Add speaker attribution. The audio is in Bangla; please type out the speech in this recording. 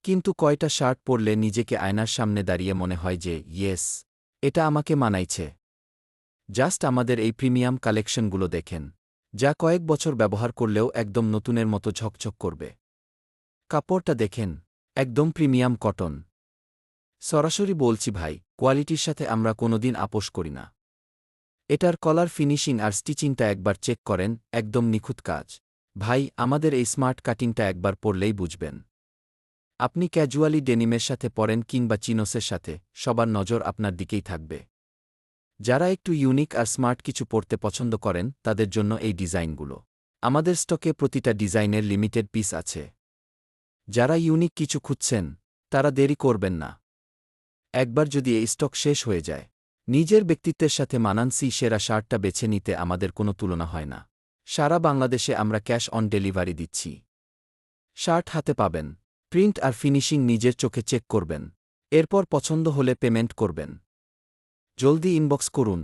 Speaker 1: কিন্তু কয়টা শার্ট পরলে নিজেকে আয়নার সামনে দাঁড়িয়ে মনে হয় যে ইয়েস, এটা আমাকে মানাইছে। জাস্ট আমাদের এই প্রিমিয়াম কালেকশনগুলো দেখেন, যা কয়েক বছর ব্যবহার করলেও একদম নতুনের মতো ঝকঝক করবে। কাপড়টা দেখেন, একদম প্রিমিয়াম কটন। সরাসরি বলছি ভাই, কোয়ালিটির সাথে আমরা কোনোদিন আপোস করি না। এটার কলার ফিনিশিং আর স্টিচিংটা একবার চেক করেন, একদম নিখুঁত কাজ। ভাই, আমাদের এই স্মার্ট কাটিংটা একবার পরলেই বুঝবেন। আপনি ক্যাজুয়ালি ডেনিমের সাথে পরেন কিংবা চিনোসের সাথে, সবার নজর আপনার দিকেই থাকবে। যারা একটু ইউনিক আর স্মার্ট কিছু পরতে পছন্দ করেন তাদের জন্য এই ডিজাইনগুলো। আমাদের স্টকে প্রতিটা ডিজাইনের লিমিটেড পিস আছে। যারা ইউনিক কিছু খুঁজছেন তারা দেরি করবেন না। একবার যদি এই স্টক শেষ হয়ে যায়, নিজের ব্যক্তিত্বের সাথে মানানসই সেরা শার্টটা বেছে নিতে আমাদের কোনো তুলনা হয় না। সারা বাংলাদেশে আমরা ক্যাশ অন ডেলিভারি দিচ্ছি। শার্ট হাতে পাবেন, প্রিন্ট আর ফিনিশিং নিজের চোখে চেক করবেন, এরপর পছন্দ হলে পেমেন্ট করবেন। জলদি ইনবক্স করুন।